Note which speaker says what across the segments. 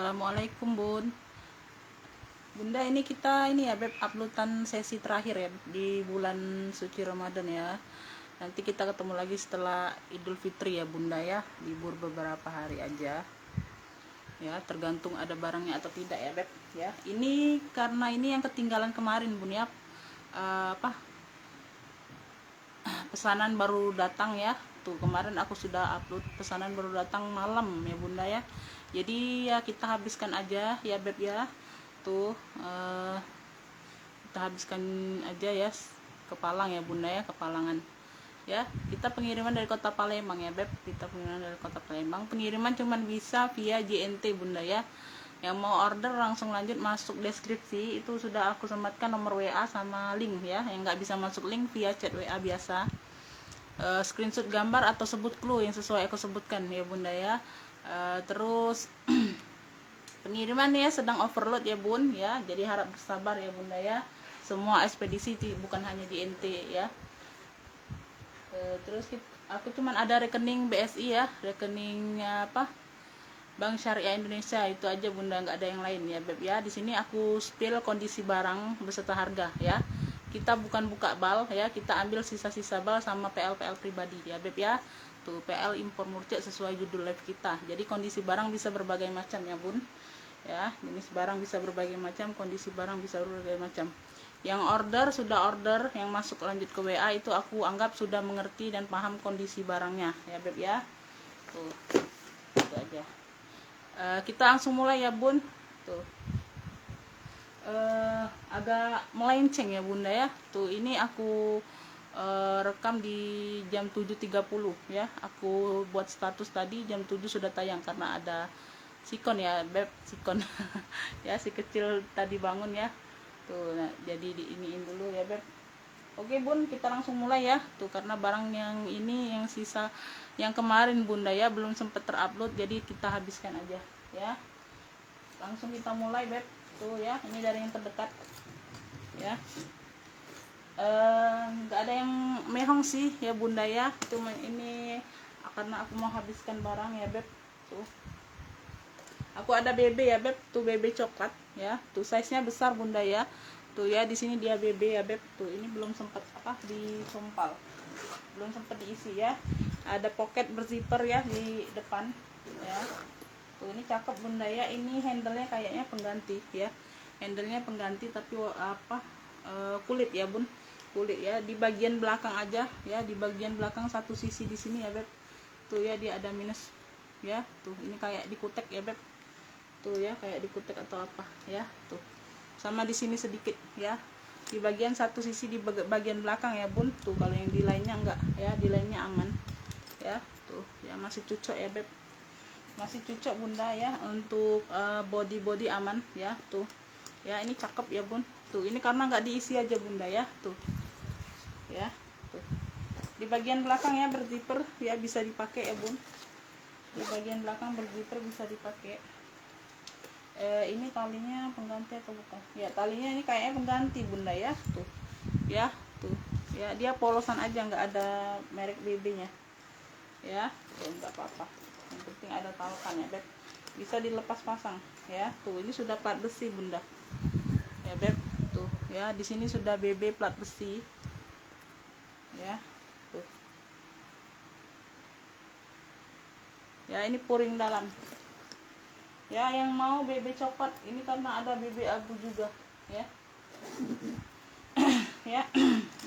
Speaker 1: Assalamualaikum Bun. Bunda, ini kita ya Beb, uploadan sesi terakhir ya di bulan suci Ramadan ya. Nanti kita ketemu lagi setelah Idul Fitri ya Bunda ya, libur beberapa hari aja. Ya, tergantung ada barangnya atau tidak ya Beb ya. Ini karena ini yang ketinggalan kemarin Bun ya. Pesanan baru datang ya. Tuh kemarin aku sudah upload pesanan baru datang malam ya Bunda ya. Jadi ya kita habiskan aja ya Beb ya. Tuh kita habiskan aja ya ke Palang ya Bunda ya, ke Palangan ya. Kita pengiriman dari kota Palembang ya Beb, kita pengiriman dari kota Palembang. Pengiriman cuman bisa via JNT Bunda ya. Yang mau order langsung lanjut masuk deskripsi, itu sudah aku sematkan nomor WA sama link ya. Yang nggak bisa masuk link via chat WA biasa, screenshot gambar atau sebut clue yang sesuai aku sebutkan ya Bunda ya. Terus pengiriman ya sedang overload ya Bun ya, jadi harap bersabar ya Bunda ya. Semua ekspedisi bukan hanya di NT ya. Terus aku cuman ada rekening BSI ya, rekeningnya Bank Syariah Indonesia, itu aja Bunda, nggak ada yang lain ya Beb ya. Di sini aku spill kondisi barang beserta harga ya. Kita bukan buka bal ya, kita ambil sisa-sisa bal sama PL pribadi ya Beb ya. Tuh PL impor murcek sesuai judul live kita. Jadi kondisi barang bisa berbagai macam ya Bun ya, jenis barang bisa berbagai macam, kondisi barang bisa berbagai macam. Yang sudah order, yang masuk lanjut ke WA itu aku anggap sudah mengerti dan paham kondisi barangnya ya Beb ya. Tuh itu aja. Kita langsung mulai ya Bun. Tuh agak melenceng ya Bunda ya. Tuh ini aku rekam di jam 7.30 ya. Aku buat status tadi jam 7 sudah tayang karena ada sikon ya Beb, sikon ya, si kecil tadi bangun ya. Tuh nah, jadi diiniin dulu ya Beb. Oke Bun, kita langsung mulai ya. Tuh karena barang yang ini yang sisa yang kemarin Bunda ya belum sempat terupload, jadi kita habiskan aja ya. Langsung kita mulai Beb. Tuh ya, ini dari yang terdekat ya. Nggak ada yang mehong sih ya Bunda ya, cuma ini karena aku mau habiskan barang ya Beb. Tuh aku ada BB ya Beb, tuh BB coklat ya. Tuh size nya besar Bunda ya. Tuh ya, di sini dia BB ya Beb. Tuh ini belum sempat disompal, belum sempat diisi ya. Ada pocket berzipper ya di depan ya. Tuh ini cakep Bunda ya. Ini handle-nya kayaknya pengganti ya, handle-nya pengganti tapi kulit ya Bun, kulit ya. Di bagian belakang aja ya, di bagian belakang satu sisi di sini ya Beb. Tuh ya, dia ada minus ya. Tuh ini kayak dikutek ya Beb. Tuh ya, kayak dikutek atau apa ya. Tuh sama di sini sedikit ya, di bagian satu sisi di bagian belakang ya Bun. Tuh kalau yang di lainnya enggak ya, di lainnya aman ya. Tuh ya, masih cocok ya Beb, masih cocok Bunda ya. Untuk body aman ya. Tuh ya, ini cakep ya Bun. Tuh ini karena nggak diisi aja Bunda ya. Tuh ya, tuh di bagian belakang ya berzipper ya, bisa dipakai ya Bun. Di bagian belakang berzipper bisa dipakai. Ini talinya pengganti atau bukan ya? Talinya ini kayaknya pengganti Bunda ya. Tuh ya, tuh ya, dia polosan aja, nggak ada merek BB nya ya. Tuh nggak apa-apa, yang penting ada taukan ya Beb, bisa dilepas pasang ya. Tuh ini sudah plat besi Bunda ya Beb. Tuh ya, di sini sudah BB plat besi ya. Tuh ya, ini puring dalam ya. Yang mau BB coklat ini karena ada BB abu juga ya. Ya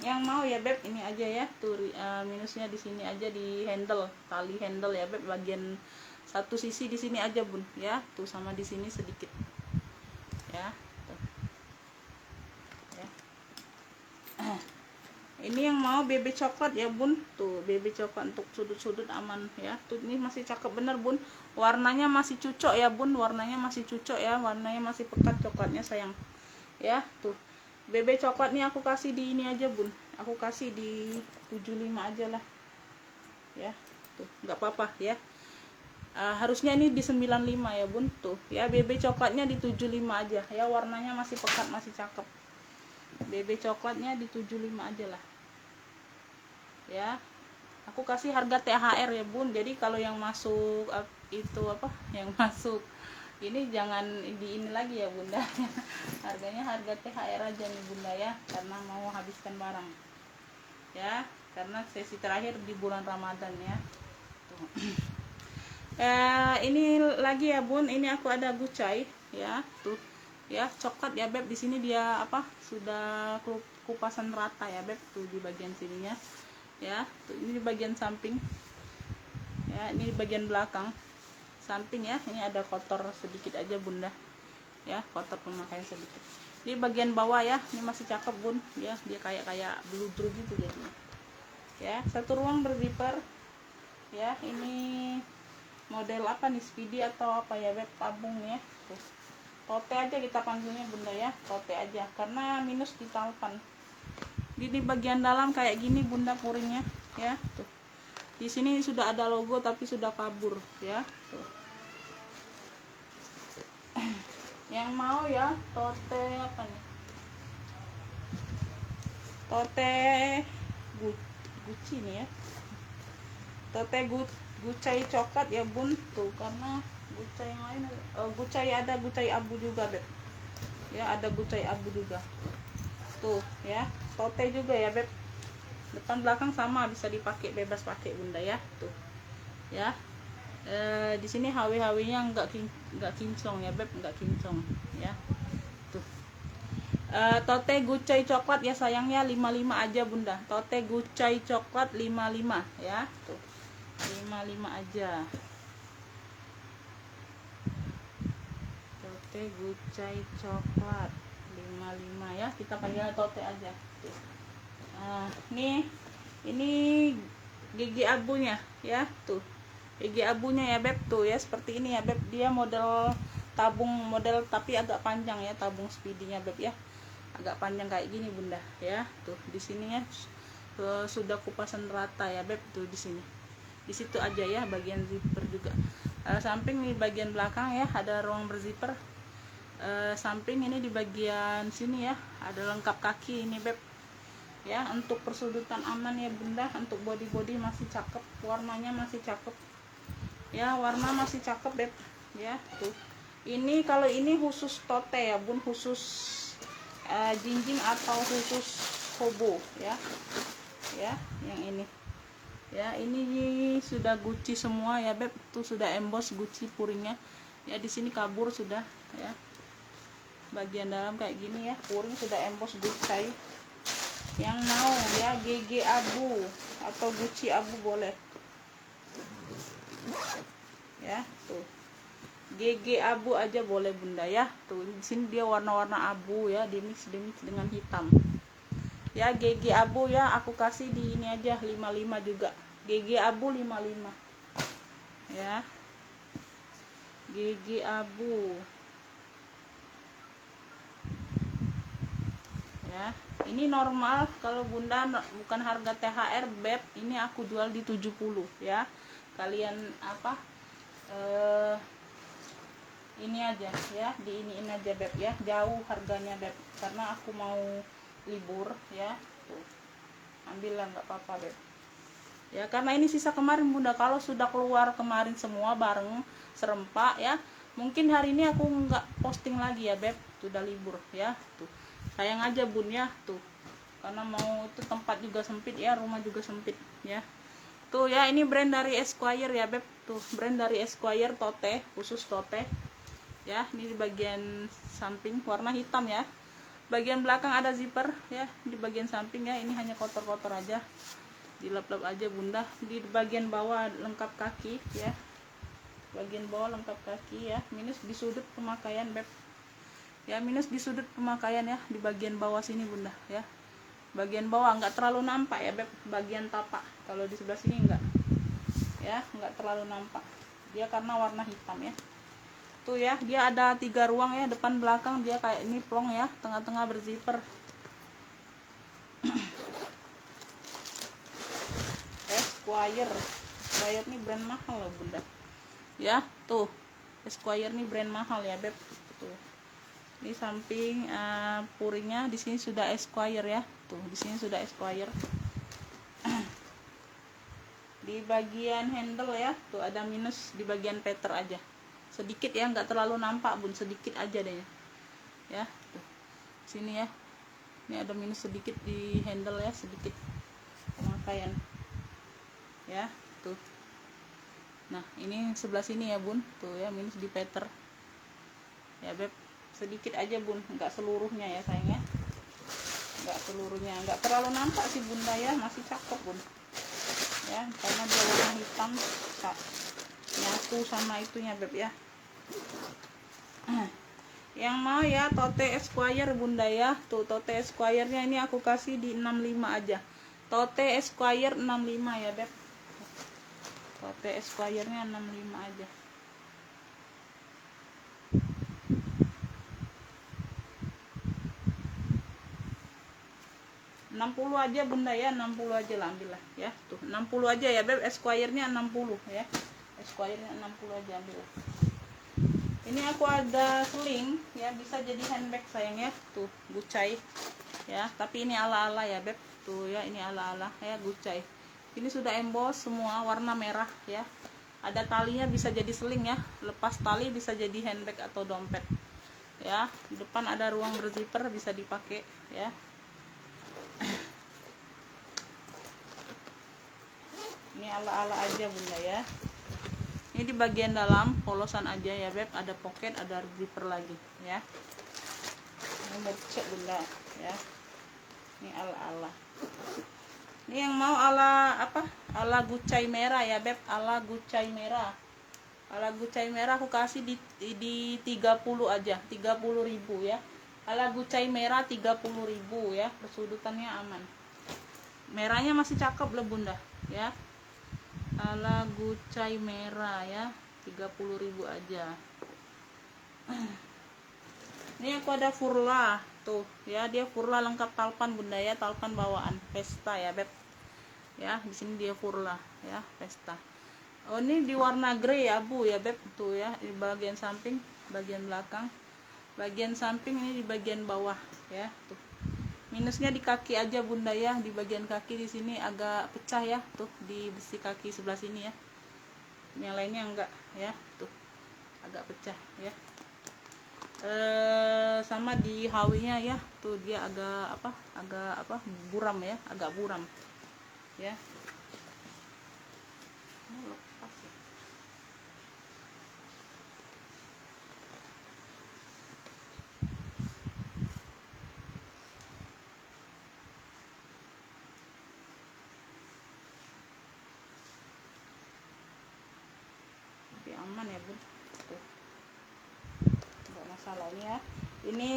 Speaker 1: yang mau ya Beb, ini aja ya. Tuh minusnya di sini aja, di handle, tali handle ya Beb, bagian satu sisi di sini aja Bun ya. Tuh sama di sini sedikit ya. Tuh ya. Ini yang mau BB coklat ya Bun. Tuh BB coklat untuk sudut-sudut aman ya. Tuh ini masih cakep bener Bun, warnanya masih cocok ya Bun, warnanya masih cocok ya, warnanya masih pekat coklatnya sayang ya. Tuh BB coklat nih aku kasih di ini aja Bun, aku kasih di 75 aja lah ya. Tuh nggak apa-apa ya. Harusnya ini di 95 ya Bun. Tuh ya, BB coklatnya di 75 aja ya, warnanya masih pekat, masih cakep. BB coklatnya di 75 aja lah ya. Aku kasih harga THR ya Bun, jadi kalau yang masuk itu yang masuk Ini jangan di ini lagi ya bunda. Harganya harga THR aja nih bunda ya, karena mau habiskan barang ya, karena sesi terakhir di bulan Ramadan ya. Tuh. Ini lagi ya bun, ini aku ada gucai ya, tuh ya, coklat ya beb. Di sini dia apa, sudah kupasan rata ya beb, tuh di bagian sininya ya, tuh ini di bagian samping ya, ini di bagian belakang samping ya. Ini ada kotor sedikit aja bunda ya, kotor pemakaian sedikit. Di bagian bawah ya, ini masih cakep bun ya, dia kayak bludru gitu jadinya ya. Satu ruang berzipper ya. Ini model apa nih, speedy atau apa ya beb, tabung ya. Tuh, tote aja kita panggilnya bunda ya, tote aja karena minus di talpan. Di bagian dalam kayak gini bunda puringnya ya. Tuh, di sini sudah ada logo tapi sudah kabur ya. Tuh. Yang mau ya tote apa nih, tote Gucci nih ya, tote gucai coklat ya bun. Tuh, karena gucai yang lain gucai ada gucai abu juga beb ya, ada gucai abu juga tuh ya. Tote juga ya beb, depan belakang sama, bisa dipakai, bebas pakai bunda ya. Tuh ya. Di sini HW-nya nggak kinclong ya beb, nggak kinclong ya. Tuh, tote gucai coklat ya sayangnya 55 aja bunda. Tote gucai coklat 55 ya. Tuh, 55 aja. Tote gucai coklat 55 ya, kita panggil tote aja. Tuh. Ini gigi abunya ya. Tuh, gigi abunya ya beb, tuh ya seperti ini ya beb. Dia model tabung, model tapi agak panjang ya, tabung speedinya beb ya, agak panjang kayak gini bunda ya. Tuh di sininya sudah kupasan rata ya beb. Tuh di sini, di situ aja ya, bagian zipper juga. Samping di bagian belakang ya ada ruang berzipper. Samping ini di bagian sini ya ada lengkap kaki ini beb ya, untuk persudutan aman ya bunda. Untuk body masih cakep, warnanya masih cakep ya, warna masih cakep beb ya. Tuh, ini kalau ini khusus tote ya bun, khusus jinjing atau khusus hobo ya. Ya, yang ini ya, ini sudah Gucci semua ya beb. Tuh sudah emboss Gucci puringnya ya. Di sini kabur sudah ya, bagian dalam kayak gini ya, puring sudah emboss Gucci. Yang mau ya GG abu atau Gucci abu boleh ya. Tuh, GG abu aja boleh bunda ya. Tuh di sini dia warna-warna abu ya, dimix dengan hitam ya. GG abu ya, aku kasih di ini aja 55 juga. GG abu 55 ya, GG abu ya. Ini normal kalau bunda, bukan harga THR beb, ini aku jual di 70 ya. Kalian apa, ini aja ya, diiniin aja beb ya, jauh harganya beb, karena aku mau libur ya. Tuh, ambillah nggak apa-apa beb ya, karena ini sisa kemarin bunda. Kalau sudah keluar kemarin semua bareng serempak ya, mungkin hari ini aku nggak posting lagi ya beb, sudah libur ya. Tuh, sayang aja bun ya. Tuh, karena mau itu tempat juga sempit ya, rumah juga sempit ya. Tuh ya, ini brand dari Esquire ya beb. Tuh, brand dari Esquire, tote, khusus tote ya. Ini di bagian samping warna hitam ya, bagian belakang ada zipper ya. Di bagian samping ya, ini hanya kotor-kotor aja, dilap-lap aja bunda. Di bagian bawah lengkap kaki ya, bagian bawah lengkap kaki ya. Minus di sudut pemakaian beb ya, minus di sudut pemakaian ya, di bagian bawah sini bunda ya. Bagian bawah nggak terlalu nampak ya beb, bagian tapak. Kalau di sebelah sini enggak ya, nggak terlalu nampak dia karena warna hitam ya. Tuh ya, dia ada 3 ruang ya, depan belakang dia kayak ini plong ya, tengah-tengah berzipper. Esquire nih brand mahal loh bunda ya. Tuh, Esquire nih brand mahal ya beb. Tuh, ini samping puringnya di sini sudah Esquire ya. Tuh, di sini sudah Esquire. Di bagian handle ya, tuh ada minus di bagian peter aja sedikit ya, nggak terlalu nampak bun, sedikit aja deh ya. Tuh sini ya, ini ada minus sedikit di handle ya, sedikit pemakaian ya tuh. Nah ini sebelah sini ya bun, tuh ya minus di peter ya beb, sedikit aja bun, nggak seluruhnya ya sayangnya, nggak seluruhnya, nggak terlalu nampak sih bunda ya, masih cakep bun ya, karena dia warna hitam nyatu sama itunya beb ya. Yang mau ya tote esquire bunda ya, tuh tote esquire nya ini aku kasih di 65 aja, tote esquire 65 ya beb, tote esquire nya 65 aja. 60 aja bunda ya, 60 aja lah, ambil lah ya, tuh 60 aja ya beb, esquire nya 60 ya, esquire nya 60 aja, ambil lah. Ini aku ada seling ya, bisa jadi handbag sayang ya, tuh gucai ya, tapi ini ala-ala ya beb, tuh ya ini ala-ala ya, gucai. Ini sudah emboss semua, warna merah ya, ada talinya, bisa jadi seling ya, lepas tali bisa jadi handbag atau dompet ya. Di depan ada ruang berzipper, bisa dipakai ya. Ini ala-ala aja bunda ya. Ini di bagian dalam polosan aja ya beb, ada pocket, ada zipper lagi ya. Ini mercek bunda ya, ini ala-ala. Ini yang mau ala apa, ala gucai merah ya beb, ala gucai merah, ala gucai merah aku kasih di 30 aja, 30.000 ya. Ala gucai merah 30.000 ya, persudutannya aman, merahnya masih cakep lah bunda ya. Ala gucai merah ya, 30.000 aja. Ini aku ada Furla tuh ya, dia Furla lengkap talpan bunda ya, talpan bawaan Vesta ya beb ya. Di sini dia Furla ya, Vesta. Oh ini di warna grey abu ya beb, tuh ya di bagian samping, bagian belakang, bagian samping, ini di bagian bawah ya tuh. Minusnya di kaki aja bunda ya, di bagian kaki di sini agak pecah ya, tuh di besi kaki sebelah sini ya. Yang lainnya enggak ya, tuh agak pecah ya. Sama di hawinya ya, tuh dia agak apa buram ya, agak buram ya. Aman ya bun, tuh nggak masalah ini ya. Ini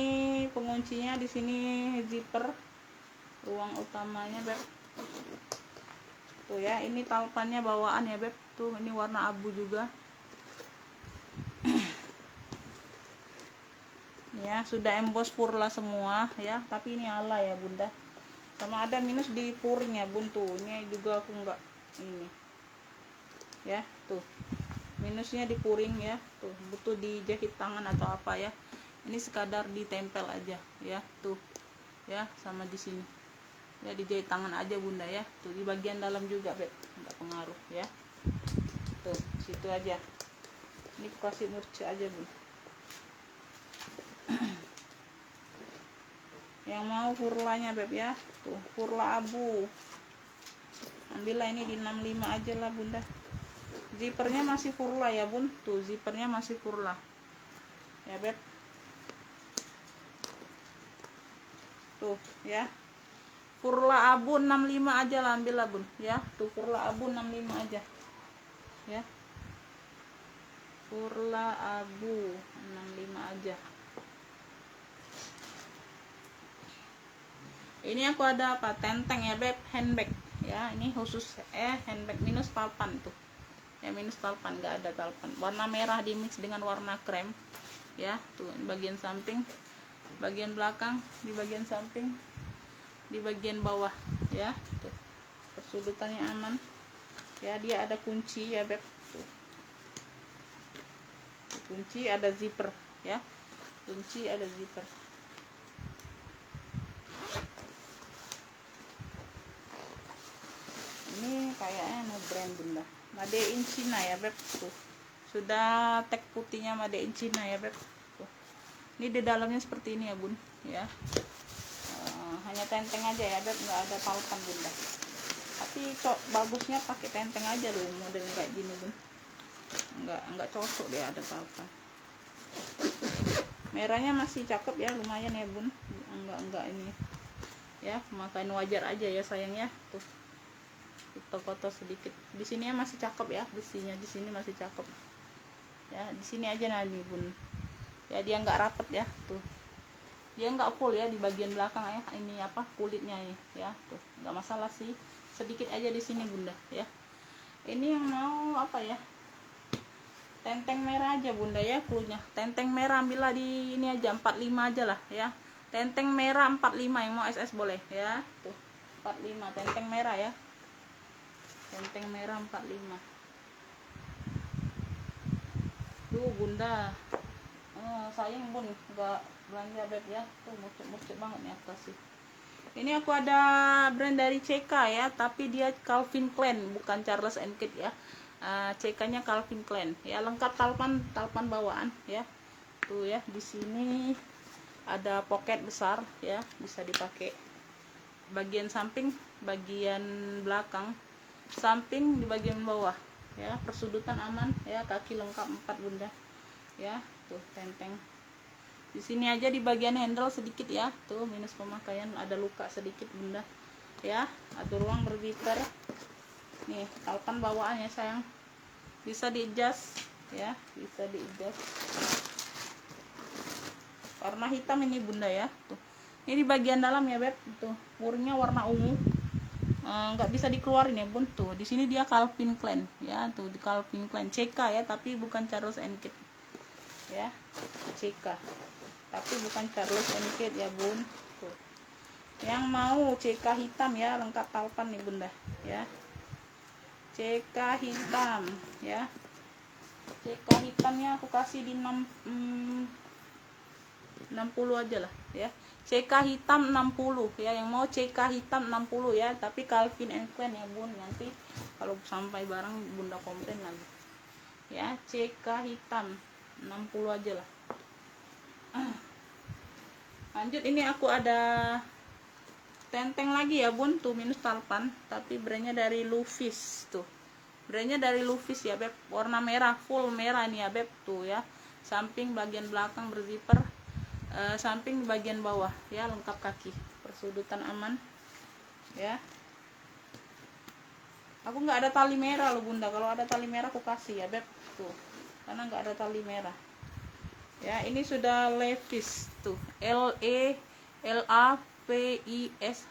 Speaker 1: penguncinya di sini zipper, ruang utamanya beb, tuh ya. Ini talpannya bawaan ya beb, tuh ini warna abu juga ya, sudah emboss Furla semua ya, tapi ini ala ya bunda. Sama ada minus di puring ya bun, tuh ini juga aku nggak ini ya, tuh minusnya di puring ya, tuh butuh dijahit tangan atau apa ya. Ini sekadar ditempel aja ya, tuh ya, sama di sini ya, dijahit tangan aja bunda ya, tuh di bagian dalam juga beb, nggak pengaruh ya, tuh situ aja. Ini kasih murce aja bun. Yang mau Furlanya beb ya, tuh Furla abu, ambillah ini di 65 aja lah bunda. Zippernya masih Furla ya bun, tuh zippernya masih Furla ya beb, tuh ya. Furla abu 65 aja lah, ambil lah bun ya, tuh Furla abu 65 aja ya, Furla abu 65 aja. Ini aku ada apa, tenteng ya beb, handbag ya. Ini khusus handbag minus talpan tuh ya, minus talpan, nggak ada talpan, warna merah di mix dengan warna krem ya. Tuh bagian samping, bagian belakang, di bagian samping, di bagian bawah ya, tuh persudutannya aman ya. Dia ada kunci ya beb, tuh kunci, ada zipper ya, kunci ada zipper. Ini kayaknya no brand bunda, made in China ya beb, tuh sudah tag putihnya made in China ya beb. Tuh. Ini di dalamnya seperti ini ya bun ya. Hanya tenteng aja ya beb, nggak ada tautan bunda. Tapi bagusnya pakai tenteng aja loh, model kayak gini bun. Nggak cocok deh ada tautan. Merahnya masih cakep ya, lumayan ya bun. Enggak ini ya, makanya wajar aja ya sayangnya. Tuh kotor sedikit. Di sini masih cakep ya, besinya di sini masih cakep ya. Di sini aja nanti bun ya, dia nggak rapet ya. Tuh dia nggak full ya di bagian belakang ya, ini apa kulitnya ini ya. Tuh nggak masalah sih, sedikit aja di sini bunda ya. Ini yang mau apa ya, tenteng merah aja bunda ya, klunya tenteng merah, ambillah di ini aja 45 aja lah ya. Tenteng merah 45, yang mau SS boleh ya. Tuh 45 tenteng merah ya, tenteng merah 45 tuh bunda. Sayang bun nggak belanja beb ya. Tuh mucuk banget nih atas sih. Ini aku ada brand dari CK ya, tapi dia Calvin Klein bukan Charles & Keith ya. CK nya Calvin Klein ya, lengkap talpan bawaan ya. Tuh ya, di sini ada pocket besar ya, bisa dipakai bagian samping, bagian belakang, samping, di bagian bawah ya. Persudutan aman ya, kaki lengkap 4 bunda ya. Tuh tenteng di sini aja di bagian handle sedikit ya. Tuh minus pemakaian, ada luka sedikit bunda ya. Ada ruang berbitter nih, talpan bawaannya sayang, bisa di-adjust ya, bisa di-adjust. Warna hitam ini bunda ya. Tuh ini di bagian dalam ya beb. Tuh murnya warna ungu, nggak bisa dikeluarin ya bun. Tuh di sini dia Calvin Klein ya. Tuh di Calvin Klein CK ya, tapi bukan Charles & Keith ya. CK tapi bukan Charles & Keith ya bun. Tuh yang mau CK hitam ya, lengkap talpan nih bunda ya. CK hitam ya, CK hitamnya aku kasih di 60 aja lah ya. CK hitam 60 ya, yang mau CK hitam 60 ya, tapi Calvin & Klein ya bun. Nanti kalau sampai barang bunda komplain lagi ya. CK hitam 60 aja lah. Lanjut, ini aku ada tenteng lagi ya bun. Tuh minus talpan, tapi brandnya dari Luvis. Tuh brandnya dari Luvis ya beb, warna merah, full merah nih ya beb. Tuh ya, samping bagian belakang berzipper, samping bagian bawah ya, lengkap kaki, persudutan aman ya. Aku nggak ada tali merah loh bunda, kalau ada tali merah aku kasih ya beb. Tuh karena nggak ada tali merah ya. Ini sudah Levis. Tuh LAVIS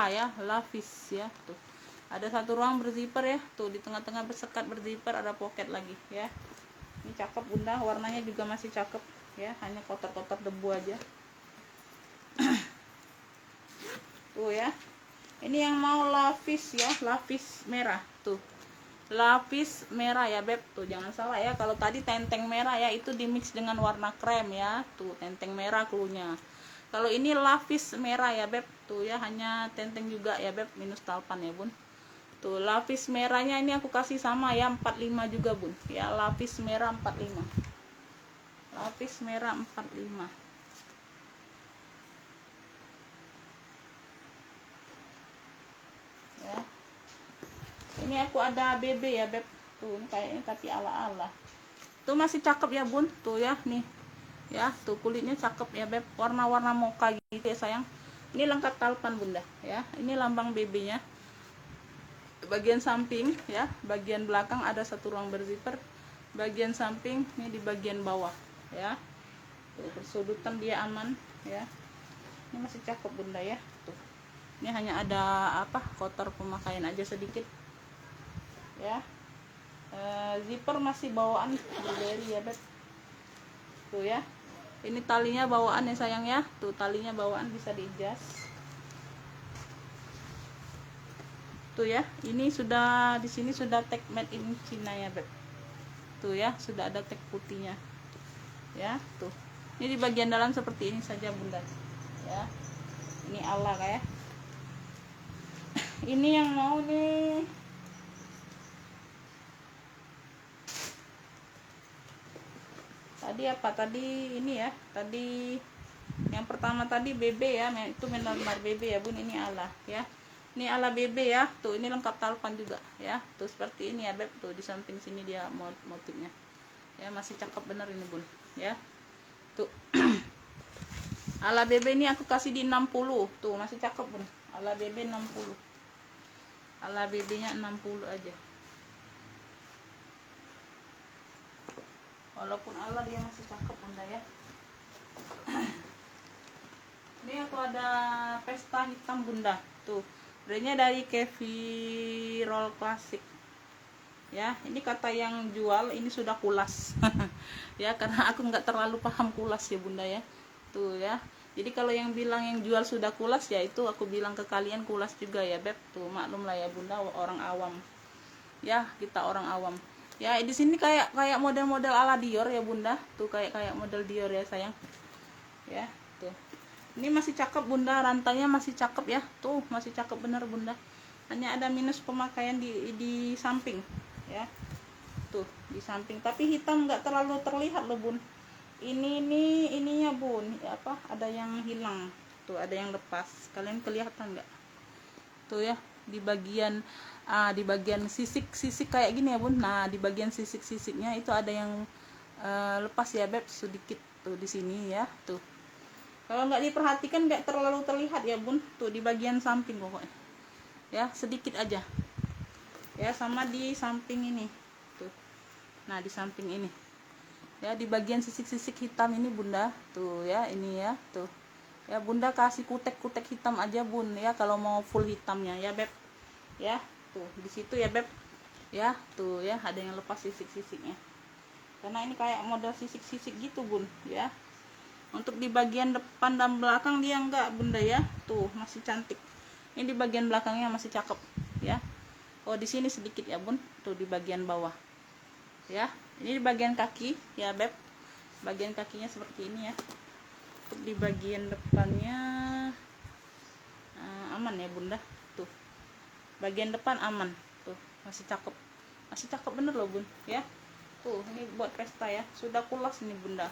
Speaker 1: ya, Levis ya. Tuh ada satu ruang berzipper ya. Tuh di tengah-tengah bersekat berzipper, ada pocket lagi ya. Ini cakep bunda, warnanya juga masih cakep ya, hanya kotor-kotor debu aja. Tuh ya, ini yang mau lapis ya, lapis merah. Tuh lapis merah ya beb. Tuh jangan salah ya, kalau tadi tenteng merah ya, itu dimix dengan warna krem ya. Tuh tenteng merah klunya. Kalau ini lapis merah ya beb. Tuh ya, hanya tenteng juga ya beb, minus talpan ya bun. Tuh lapis merahnya ini aku kasih sama ya, 45 juga bun ya. Lapis merah 45, lapis merah 45 ya. Ini aku ada BB ya beb. Tuh ini kayaknya tapi ala-ala. Tuh masih cakep ya bun. Tuh ya nih ya, tuh kulitnya cakep ya beb, warna-warna mocha gitu ya sayang. Ini lengkap talpan bunda ya. Ini lambang BB nya bagian samping ya, bagian belakang ada satu ruang berzipper, bagian samping ini di bagian bawah ya. Tuh persudutan dia aman ya. Ini masih cakep bunda ya. Tuh ini hanya ada apa, kotor pemakaian aja sedikit ya. Zipper masih bawaan Burberry ya beb. Tuh ya, ini talinya bawaan ya sayang ya. Tuh talinya bawaan, bisa di-adjust. Tuh ya, ini sudah di sini sudah tag made in China ya beb. Tuh ya, sudah ada tag putihnya ya. Tuh ini di bagian dalam seperti ini saja bunda ya. Ini ala kayak ini yang mau nih
Speaker 2: Tadi apa? Tadi ini ya. Tadi yang pertama tadi BB ya. Itu benar-benar BB ya, Bun. Ini ala ya. Ini ala BB ya. Tuh, ini lengkap talpan juga ya. Tuh seperti ini ya, Beb. Tuh di samping sini dia motifnya. Ya, masih cakep bener ini, Bun. Ya. Tuh. Ala BB ini aku kasih di 60. Tuh, masih cakep, Bun. Ala BB 60. Ala BB-nya 60 aja. Walaupun ala dia masih cakep, Bunda ya. Ini aku ada pesta hitam, Bunda. Tuh, brandnya dari Kevi Roll Classic. Ya, ini kata yang jual ini sudah kulas. Ya, karena aku nggak terlalu paham kulas ya, Bunda ya. Tuh ya. Jadi kalau yang bilang yang jual sudah kulas, ya itu aku bilang ke kalian kulas juga ya, Beb. Tuh, maklum lah ya, Bunda, orang awam. Ya, kita orang awam. Ya, di sini kayak model-model ala Dior ya, Bunda. Tuh kayak model Dior ya, sayang. Ya, tuh. Ini masih cakep, Bunda, rantainya masih cakep ya. Tuh, masih cakep bener, Bunda. Hanya ada minus pemakaian di samping, ya. Tuh, di samping. Tapi hitam nggak terlalu terlihat loh, Bun. Ininya, Bun. Ya, apa? Ada yang hilang. Tuh, ada yang lepas. Kalian kelihatan nggak? Tuh ya, di bagian sisik kayak gini ya, Bun. Nah, di bagian sisiknya itu ada yang lepas ya, Beb, sedikit tuh di sini ya. Tuh, kalau nggak diperhatikan nggak terlalu terlihat ya, Bun. Tuh di bagian samping pokoknya ya, sedikit aja ya. Sama di samping ini tuh. Nah, di samping ini ya, di bagian sisik hitam ini, Bunda. Tuh ya, ini ya. Tuh ya, Bunda kasih kutek hitam aja, Bun ya, kalau mau full hitamnya ya, Beb ya. Tuh di situ ya, Beb ya. Tuh ya, ada yang lepas sisiknya, karena ini kayak model sisik gitu, Bun ya. Untuk di bagian depan dan belakang dia enggak, Bunda ya. Tuh masih cantik. Ini di bagian belakangnya masih cakep ya. Oh, di sini sedikit ya, Bun. Tuh di bagian bawah ya. Ini di bagian kaki ya, Beb. Bagian kakinya seperti ini ya. Untuk di bagian depannya aman ya, Bunda. Tuh bagian depan aman. Tuh masih cakep bener loh, Bun ya. Tuh, ini buat pesta ya. Sudah kulas ini, Bunda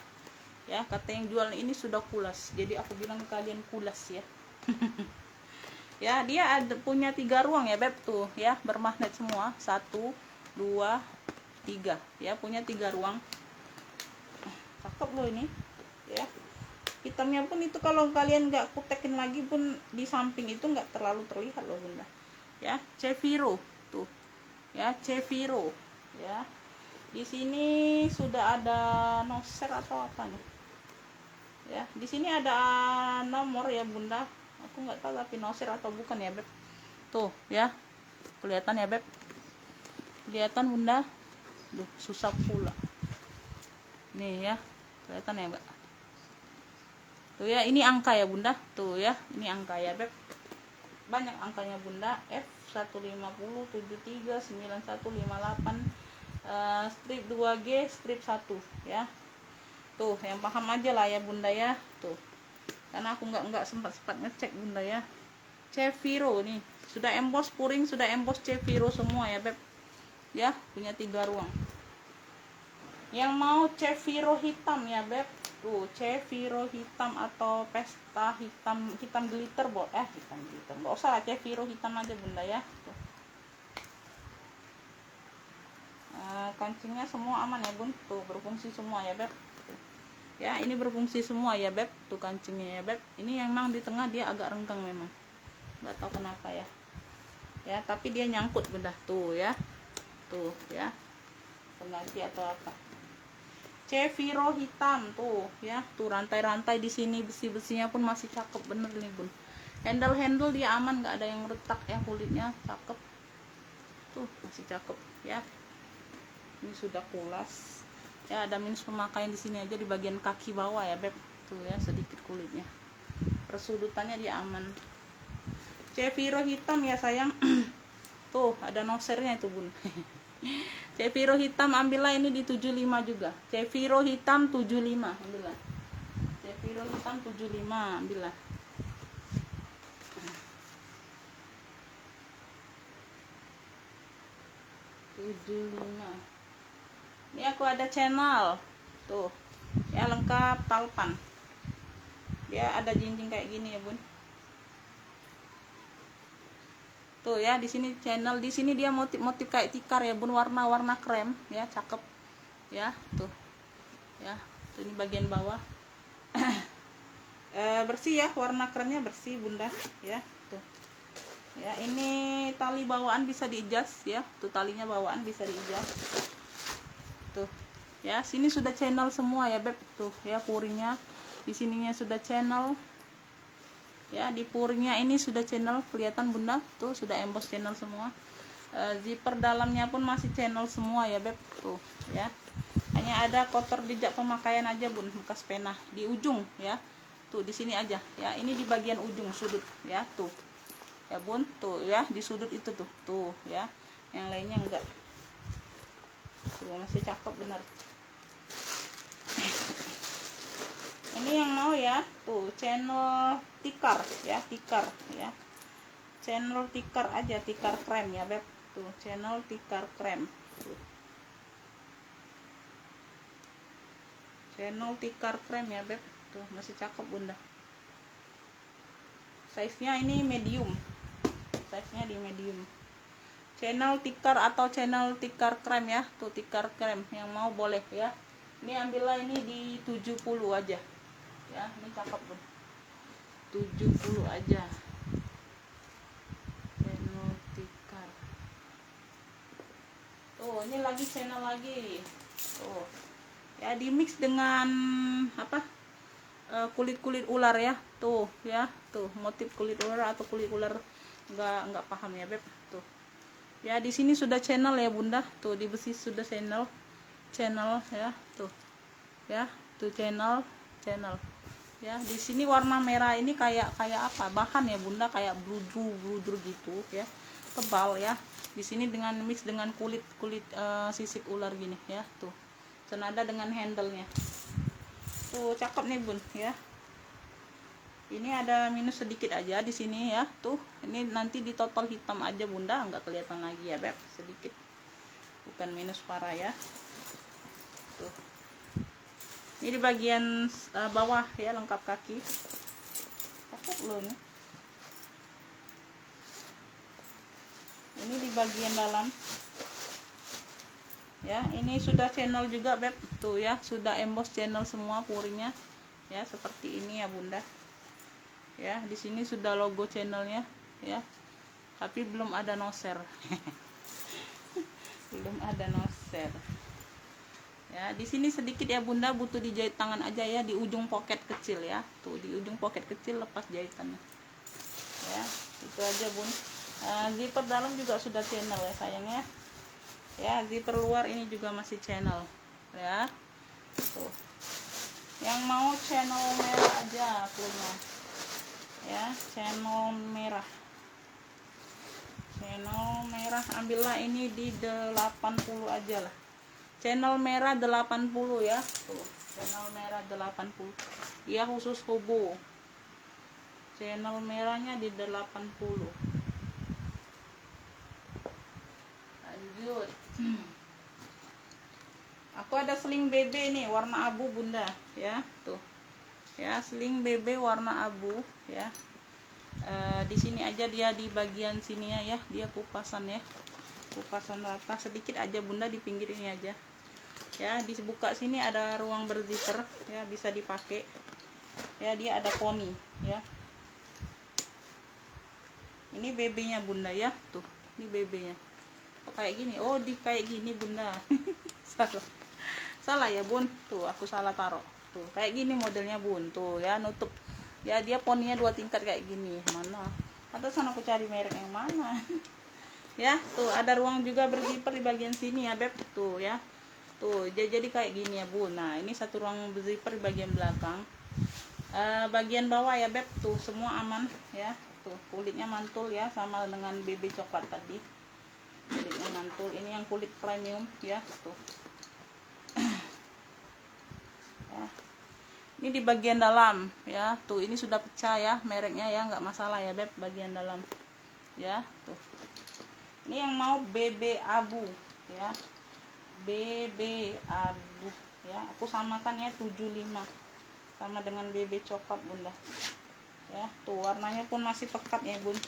Speaker 2: ya. Kata yang jual ini sudah kulas, jadi aku bilang ke kalian kulas ya. Ya, dia punya 3 ruang ya, Beb. Tuh ya, bermagnet semua. 1, 2, 3 ya, punya 3 ruang. Cakep loh ini ya. Hitamnya pun itu kalau kalian nggak kutekin lagi pun di samping itu nggak terlalu terlihat loh, Bunda ya. Ceviro tuh ya, Ceviro ya. Di sini sudah ada noser atau apa nih ya. Di sini ada nomor ya, Bunda. Aku nggak tahu tapi noser atau bukan ya, Beb. Tuh ya, kelihatan ya, Beb. Kelihatan, Bunda. Duh, susah pula nih ya. Kelihatan ya, Mbak. Tuh ya, ini angka ya, Bunda. Tuh ya, ini angka ya, Beb. Banyak angkanya, Bunda. F150 73 9158 strip 2G strip 1 ya. Tuh, yang paham aja lah ya, Bunda ya. Tuh, karena aku nggak sempat ngecek, Bunda ya. Ceviro nih, sudah emboss puring, sudah emboss Ceviro semua ya, Beb ya. Punya 3 ruang. Yang mau Ceviro hitam ya, Beb. Tuh, Ceviro hitam atau pesta hitam glitter, hitam glitter nggak usah lah, Ceviro hitam aja, Bunda ya. Tuh. Kancingnya semua aman ya, Bun. Tuh, berfungsi semua ya, Beb. Tuh. Ya, ini berfungsi semua ya, Beb. Tuh kancingnya ya, Beb. Ini yang memang di tengah dia agak renggang memang, nggak tahu kenapa ya. Ya, tapi dia nyangkut, Bunda. Tuh ya. Tuh ya, pengganti atau apa. Ceviro hitam tuh ya. Tuh rantai-rantai di sini, besi-besinya pun masih cakep bener nih, Bun. Handle dia aman, nggak ada yang retak ya, kulitnya cakep. Tuh masih cakep ya. Ini sudah kulas ya. Ada minus pemakaian di sini aja di bagian kaki bawah ya, Beb. Tuh ya, sedikit kulitnya. Persudutannya dia aman. Ceviro hitam ya, sayang. Tuh ada nosernya itu, Bun. Ceviro hitam ambillah ini di 75 juga. Ceviro hitam 75 ambillah. Ceviro hitam 75 ambillah. Ini aku ada channel tuh
Speaker 1: ya, lengkap talpan. Dia ada jinjing kayak gini ya bun. Tuh ya, di sini channel, di sini dia motif-motif kayak tikar ya bun, warna-warna krem ya, cakep ya. Tuh ya, tuh ini bagian bawah. Bersih ya, warna kremnya bersih bunda ya. Tuh ya, ini tali bawaan bisa diadjust ya, tuh talinya bawaan bisa diadjust. Tuh ya, sini sudah channel semua ya beb. Tuh ya, puringnya di sininya sudah channel ya, di puringnya ini sudah channel, kelihatan bunda, tuh sudah emboss channel semua. Zipper dalamnya pun masih channel semua ya beb. Tuh ya, hanya ada kotor jejak pemakaian aja bun, bekas pena di ujung ya. Tuh di sini aja ya, ini di bagian ujung sudut ya. Tuh ya bun, tuh ya, di sudut itu tuh ya, yang lainnya enggak. Tuh masih cakep bener. Ini yang mau ya, tuh channel tikar ya, tikar ya, channel tikar aja, tikar krem ya beb. Tuh channel tikar krem. Tuh. Channel tikar krem ya beb. Tuh masih cakep bunda. Size nya ini medium, size nya di medium. Channel tikar atau channel tikar krem ya. Tuh tikar krem, yang mau boleh ya. Ini ambillah ini di 70 aja ya, ini cakep bun, 70 aja. Channel tikar. Tuh ini lagi channel lagi. Tuh ya, di mix dengan apa, kulit-kulit ular ya. Tuh ya, tuh motif kulit ular atau kulit ular, nggak paham ya beb. Tuh ya, di sini sudah channel ya bunda. Tuh di besi sudah channel ya. Tuh ya, tuh channel ya. Di sini warna merah ini kayak apa bahan ya bunda, kayak bludru gitu ya, tebal ya. Di sini dengan mix dengan kulit sisik ular gini ya. Tuh senada dengan handle-nya. Tuh cakep nih bun ya. Ini ada minus sedikit aja di sini ya. Tuh ini nanti di total hitam aja bunda, nggak kelihatan lagi ya beb, sedikit, bukan minus parah ya. Tuh ini di bagian bawah ya, lengkap kaki, cakep loh nih. Ini di bagian dalam ya, ini sudah channel juga beb. Tuh ya, sudah emboss channel semua puringnya ya, seperti ini ya bunda ya. Di sini sudah logo channelnya ya, tapi belum ada noser. Belum ada noser ya. Di sini sedikit ya bunda, butuh dijahit tangan aja ya, di ujung pocket kecil ya. Tuh di ujung pocket kecil lepas jahitannya ya, itu aja bun. Zipper dalam juga sudah channel ya sayangnya ya. Zipper luar ini juga masih channel ya. Tuh yang mau channel merah aja punya ya, channel merah ambillah ini di 80 aja lah. Channel merah 80 ya. Tuh channel merah 80 ya, khusus hobo. Channel merahnya di 80. Lanjut. Aku ada sling BB nih warna abu bunda ya. Tuh ya, sling BB warna abu ya. Di sini aja dia, di bagian sininya ya, dia kupasan ya, kupasan rata sedikit aja bunda, di pinggir ini aja ya. Dibuka sini ada ruang berzipper ya, bisa dipakai ya. Dia ada poni ya. Ini BB nya bunda ya. Tuh ini BB nya. Oh, kayak gini, oh di kayak gini bunda. salah ya bun. Tuh aku salah taruh. Tuh kayak gini modelnya bun. Tuh ya, nutup ya, dia poninya 2 tingkat kayak gini. Mana atau sana aku cari merek yang mana. Ya tuh ada ruang juga berzipper di bagian sini ya beb. Tuh ya, tuh jadi kayak gini ya bun. Nah ini satu ruang berzipper di bagian belakang. Bagian bawah ya beb, tuh semua aman ya. Tuh kulitnya mantul ya, sama dengan BB coklat tadi, kulitnya mantul. Ini yang kulit premium ya. Tuh ya. Ini di bagian dalam ya. Tuh ini sudah pecah ya mereknya ya, nggak masalah ya beb, bagian dalam ya. Tuh ini yang mau BB abu ya, BB abu
Speaker 2: ya. Aku samakan ya 75 sama dengan BB coklat bunda ya. Tuh warnanya pun masih pekat ya bun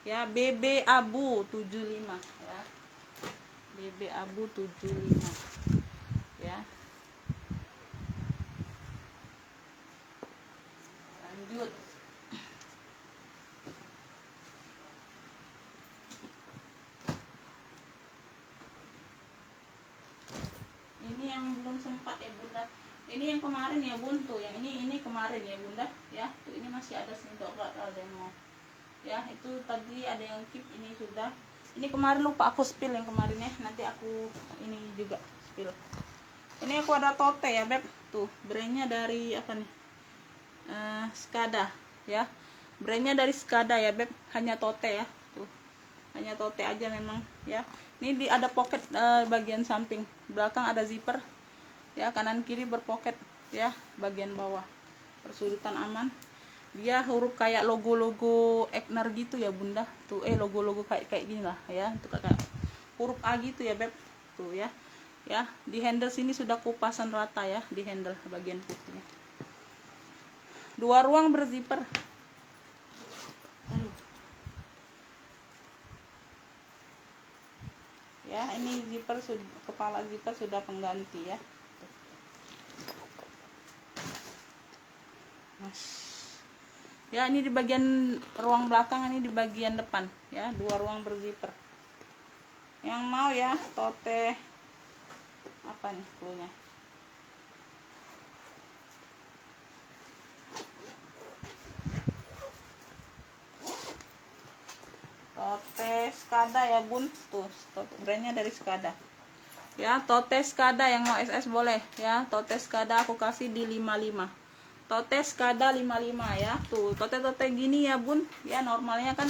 Speaker 2: ya. BB abu 75 ya, BB abu 75 ya. Lanjut, ini yang belum sempat ya bunda, ini yang kemarin ya bun, tuh yang ini kemarin ya bunda ya. Tuh ini masih ada sendok, ada yang mau ya. Itu tadi ada yang keep, ini sudah. Ini kemarin lupa aku spill yang kemarin ya, nanti aku ini juga spill. Ini aku ada tote ya beb, tuh brandnya dari apa nih, Skada ya, brandnya dari Skada ya beb, hanya tote ya. Tuh hanya tote aja memang ya. Ini ada pocket bagian samping, belakang ada zipper ya, kanan kiri berpocket ya, bagian bawah persudutan aman. Dia huruf kayak logo-logo Egner gitu ya bunda, tuh logo-logo kayak gini lah ya, untuk kayak huruf A gitu ya beb, tuh ya. Ya, di handle sini sudah kupasan rata ya, di handle bagian putihnya. 2 ruang berzipper. Ya, ini zipper kepala zipper sudah pengganti ya. Ya, ini di bagian ruang belakang, ini di bagian depan ya, 2 ruang berzipper. Yang mau ya tote apa nih cluenya? Tote Skada ya bun, tuh brandnya dari Skada ya. Tote Skada yang mau SS boleh ya. Tote Skada aku kasih di 55. Tote Skada 55 ya. Tuh tote gini ya bun ya, normalnya kan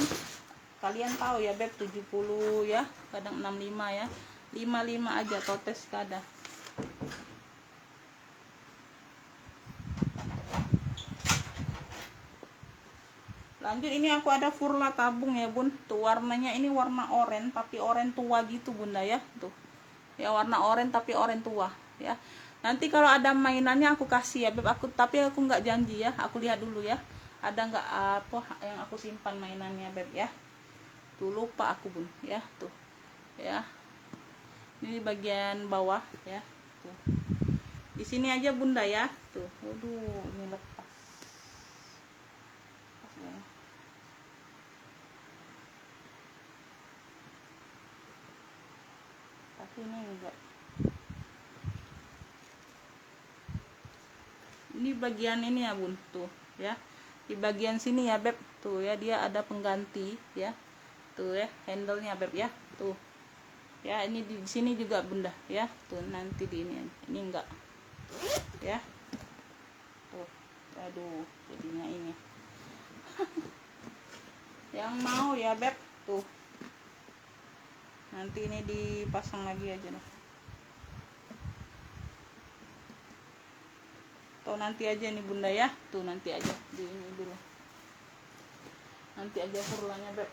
Speaker 2: kalian tahu ya beb 70 ya, kadang 65 ya. 55 aja tote Skada. Lanjut, ini aku ada Furla tabung ya bun. Tuh warnanya ini warna oranye tapi oranye tua gitu bunda ya. Tuh ya, warna oranye tapi oranye tua ya. Nanti kalau ada mainannya aku kasih ya beb, tapi aku nggak janji ya, aku lihat dulu ya ada nggak apa yang aku simpan mainannya beb ya. Tuh lupa aku bun ya. Tuh ya, ini di bagian bawah ya. Tuh di sini aja bunda ya. Tuh waduh, ini lepas ya. Tapi ini enggak, ini bagian ini ya bun, tuh ya, di bagian sini ya beb, tuh ya, dia ada pengganti ya, tuh ya handle-nya beb ya. Tuh ya, ini di sini juga bunda ya. Tuh nanti di ini enggak ya. Tuh aduh, jadinya ini yang mau ya beb, tuh nanti ini dipasang lagi aja nih. Tuh nanti aja nih bunda ya. Tuh nanti aja di ini dulu, nanti aja furlanya beb.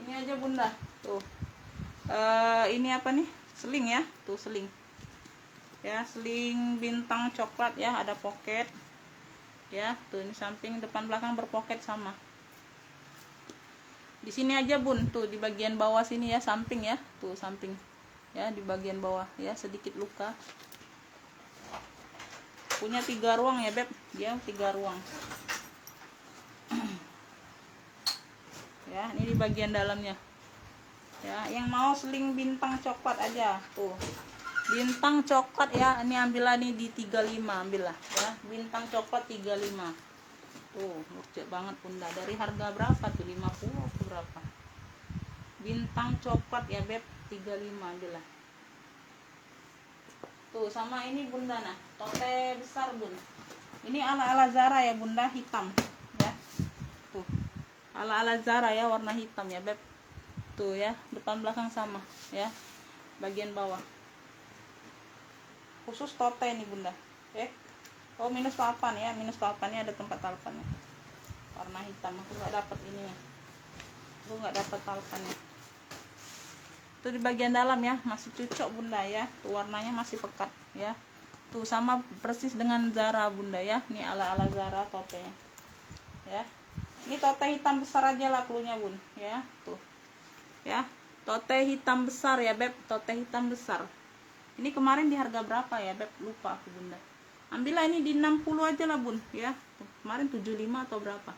Speaker 2: Ini aja bunda. Tuh ini apa nih, seling ya. Tuh seling ya, seling bintang coklat ya, ada pocket ya. Tuh ini samping depan belakang berpocket sama. Di sini aja bun, tuh di bagian bawah sini ya, samping ya. Tuh samping ya, di bagian bawah ya, sedikit luka. Punya 3 ruang ya beb, dia 3 ruang ya. Ini di bagian dalamnya ya. Yang mau seling bintang coklat aja, tuh bintang coklat ya, ini ambillah nih di 35, ambillah ya, bintang coklat 35. Tuh lucu banget bunda, dari harga berapa tuh, 50 atau berapa. Bintang coklat ya beb, 35 ambillah. Tuh sama ini bunda, nah tote besar bun, ini ala Zara ya bunda, hitam ya. Tuh ala Zara ya, warna hitam ya beb. Tuh ya, depan belakang sama ya, bagian bawah khusus tote ini bunda. Oh minus papan ya, minus papannya ada tempat talpannya, warna hitam. Aku nggak dapat ini, aku nggak dapat talpannya. Tuh di bagian dalam ya, masih cocok bunda ya. Tuh warnanya masih pekat ya,
Speaker 1: Tuh sama persis dengan Zara bunda ya. Ini ala-ala Zara totenya. Ya. Ini tote hitam besar aja lah klunya bun ya. Tuh. Ya. Tote hitam besar ya beb, tote hitam besar. Ini kemarin di harga berapa ya beb? Lupa aku bunda. Ambillah ini di 60 aja lah bun ya. Tuh, kemarin 75 atau berapa.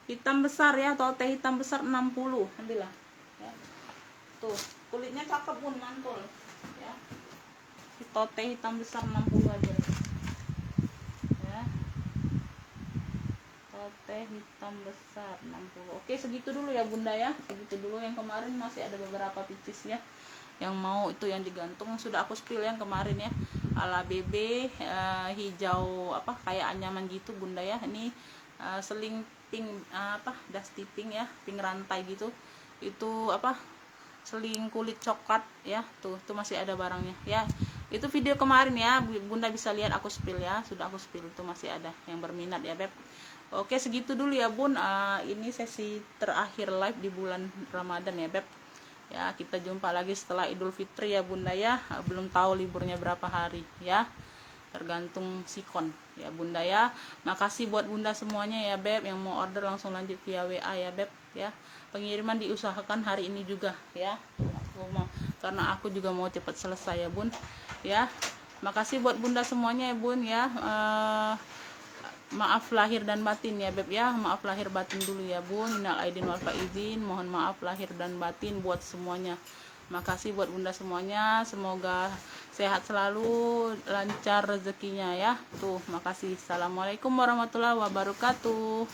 Speaker 1: Hitam besar ya, tote hitam besar 60. Ambillah. Ya. Tuh, kulitnya cakep bun, mantul. Ya. Tote hitam besar 60 aja. Ya. Tote hitam besar 60. Oke, segitu dulu ya bunda ya. Segitu dulu, yang kemarin masih ada beberapa pieces ya. Yang mau itu yang digantung sudah aku spill yang kemarin ya, ala BB hijau apa kayak anyaman gitu bunda ya. Ini seling pink dusty pink ya, pink rantai gitu. Itu apa, seling kulit coklat ya. Tuh masih ada barangnya ya. Itu video kemarin ya bunda, bisa lihat aku spill ya, sudah aku spill, itu masih ada yang berminat ya beb. Oke, segitu dulu ya bun. Ini sesi terakhir live di bulan Ramadan ya beb. Ya, kita jumpa lagi setelah Idul Fitri ya bunda ya. Belum tahu liburnya berapa hari ya, tergantung sikon ya bunda ya. Makasih buat bunda semuanya ya beb. Yang mau order langsung lanjut via WA ya beb ya. Pengiriman diusahakan hari ini juga ya. Karena aku juga mau cepat selesai ya bun ya. Makasih buat bunda semuanya ya bun ya. Maaf lahir dan batin ya beb ya, maaf lahir batin dulu ya bun. Minal aidin wal faizin, mohon maaf lahir dan batin buat semuanya. Makasih buat bunda semuanya, semoga sehat selalu, lancar rezekinya ya. Tuh, makasih. Assalamualaikum warahmatullahi wabarakatuh.